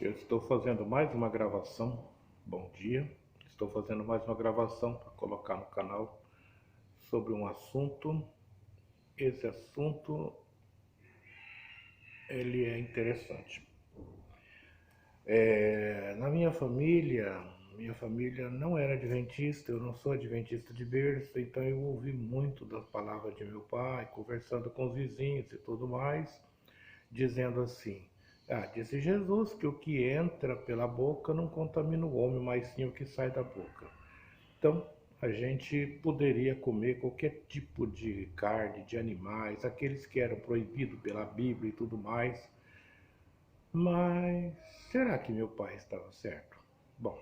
Eu estou fazendo mais uma gravação. Bom dia. Estou fazendo mais uma gravação para colocar no canal sobre um assunto. Esse assunto ele é interessante. Na minha família não era adventista, eu não sou adventista de berço, então eu ouvi muito das palavras de meu pai, conversando com os vizinhos e tudo mais, dizendo assim: disse Jesus que o que entra pela boca não contamina o homem, mas sim o que sai da boca. Então, a gente poderia comer qualquer tipo de carne, de animais, aqueles que eram proibidos pela Bíblia e tudo mais. Mas será que meu pai estava certo? Bom,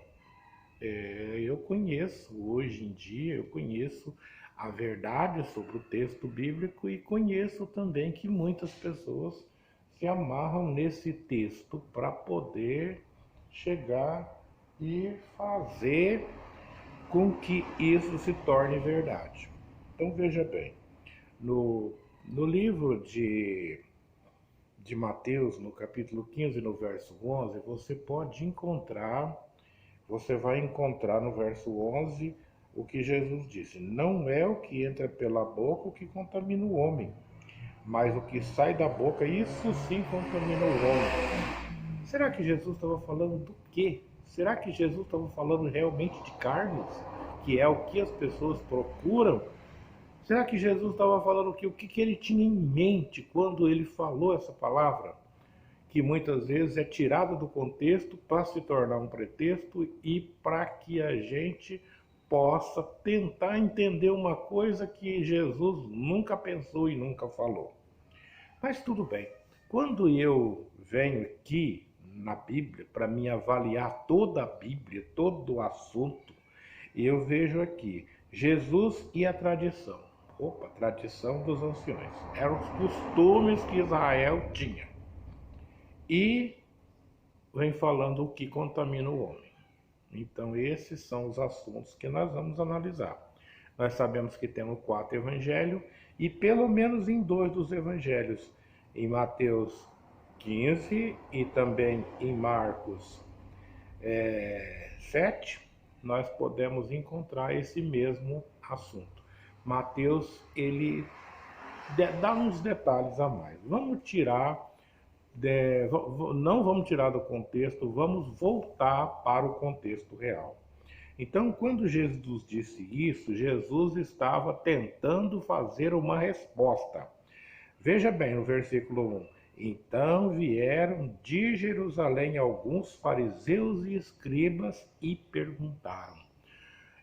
eu conheço, hoje em dia, eu conheço a verdade sobre o texto bíblico e conheço também que muitas pessoas se amarram nesse texto para poder chegar e fazer com que isso se torne verdade. Então veja bem, no, no livro de Mateus, no capítulo 15, no verso 11, você vai encontrar no verso 11 o que Jesus disse: não é o que entra pela boca o que contamina o homem, mas o que sai da boca, isso sim contamina o homem. Será que Jesus estava falando do quê? Será que Jesus estava falando realmente de carnes? Que é o que as pessoas procuram? Será que Jesus estava falando que o que ele tinha em mente quando ele falou essa palavra? Que muitas vezes é tirada do contexto para se tornar um pretexto e para que a gente possa tentar entender uma coisa que Jesus nunca pensou e nunca falou. Mas tudo bem. Quando eu venho aqui na Bíblia para me avaliar toda a Bíblia, todo o assunto, eu vejo aqui Jesus e a tradição. Opa, tradição dos anciões. Eram os costumes que Israel tinha. E vem falando o que contamina o homem. Então, esses são os assuntos que nós vamos analisar. Nós sabemos que temos 4 evangelhos e pelo menos em 2 dos evangelhos, em Mateus 15 e também em Marcos 7, nós podemos encontrar esse mesmo assunto. Mateus, ele dá uns detalhes a mais. Não vamos tirar do contexto, vamos voltar para o contexto real. Então, quando Jesus disse isso, Jesus estava tentando fazer uma resposta. Veja bem no versículo 1. Então vieram de Jerusalém alguns fariseus e escribas e perguntaram.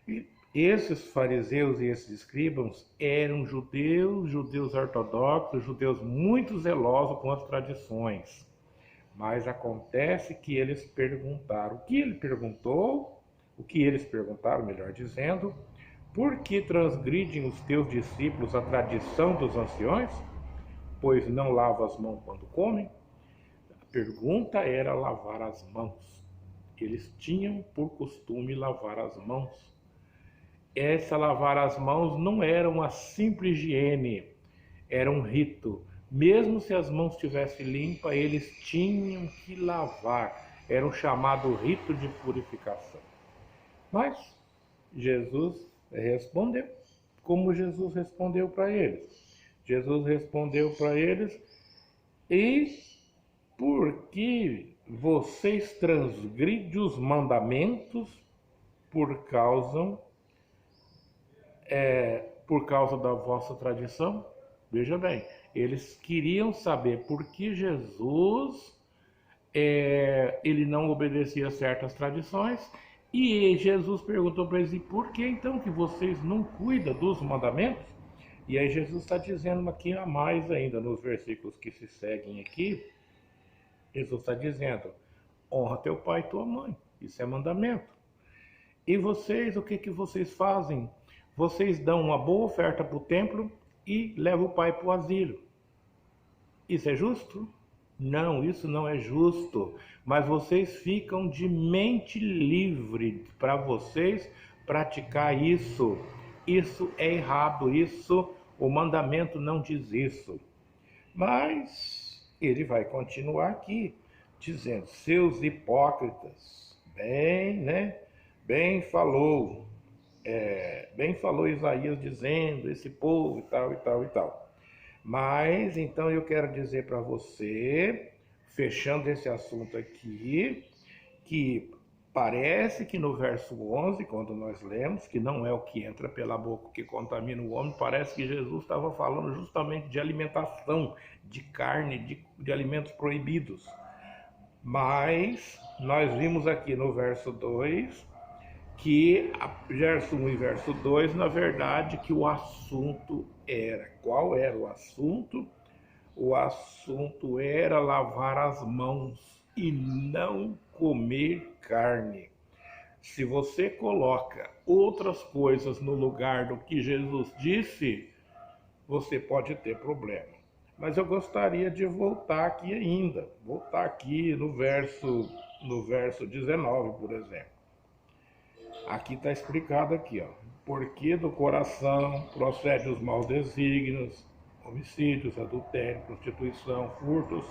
E esses fariseus e esses escribas eram judeus ortodoxos, judeus muito zelosos com as tradições. Mas acontece que eles perguntaram. O que eles perguntaram, melhor dizendo, por que transgridem os teus discípulos a tradição dos anciões? Pois não lavam as mãos quando comem? A pergunta era lavar as mãos. Eles tinham por costume lavar as mãos. Essa lavar as mãos não era uma simples higiene, era um rito. Mesmo se as mãos estivessem limpas, eles tinham que lavar. Era um chamado rito de purificação. Mas Jesus respondeu. Como Jesus respondeu para eles? Jesus respondeu para eles: e porque vocês transgridem os mandamentos por causa por causa da vossa tradição? Veja bem, eles queriam saber por que Jesus ele não obedecia a certas tradições, e Jesus perguntou para eles: e por que então que vocês não cuidam dos mandamentos? E aí Jesus está dizendo aqui a mais ainda, nos versículos que se seguem aqui, Jesus está dizendo: honra teu pai e tua mãe, isso é mandamento. E vocês, o que que vocês fazem? Vocês dão uma boa oferta para o templo e levam o pai para o asilo. Isso é justo? Não, isso não é justo. Mas vocês ficam de mente livre para vocês praticar isso. Isso é errado, o mandamento não diz isso. Mas ele vai continuar aqui. dizendo, seus hipócritas, bem, né? Bem falou Isaías dizendo, esse povo e tal, e tal, e tal. Mas, então eu quero dizer para você, fechando esse assunto aqui, que parece que no verso 11, quando nós lemos, que não é o que entra pela boca que contamina o homem, parece que Jesus estava falando justamente de alimentação, de carne, de alimentos proibidos. Mas nós vimos aqui no verso 2 que verso 1 e verso 2, na verdade, que o assunto era. Qual era o assunto? O assunto era lavar as mãos e não comer carne. Se você coloca outras coisas no lugar do que Jesus disse, você pode ter problema. Mas eu gostaria de voltar aqui ainda, voltar aqui no verso 19, por exemplo. Aqui está explicado aqui, ó. Porque do coração procede os maus desígnios, homicídios, adultério, prostituição, furtos,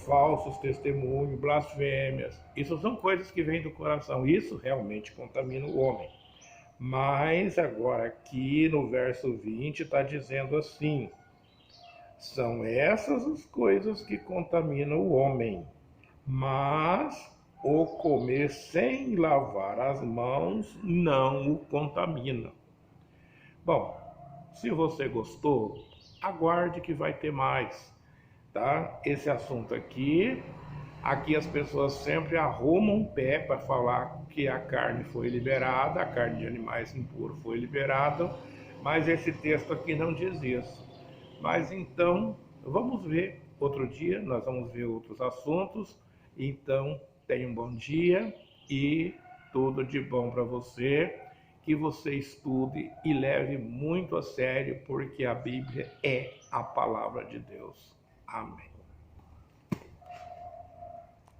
falsos testemunhos, blasfêmias. Isso são coisas que vêm do coração. Isso realmente contamina o homem. Mas agora aqui no verso 20 está dizendo assim, são essas as coisas que contaminam o homem. Mas o comer sem lavar as mãos não o contamina. Bom, se você gostou, aguarde que vai ter mais, tá? Esse assunto aqui as pessoas sempre arrumam um pé para falar que a carne foi liberada, a carne de animais impuros foi liberada, mas esse texto aqui não diz isso. Mas então, vamos ver outro dia, nós vamos ver outros assuntos. Então, tenha um bom dia e tudo de bom para você, que você estude e leve muito a sério, porque a Bíblia é a palavra de Deus. Amém.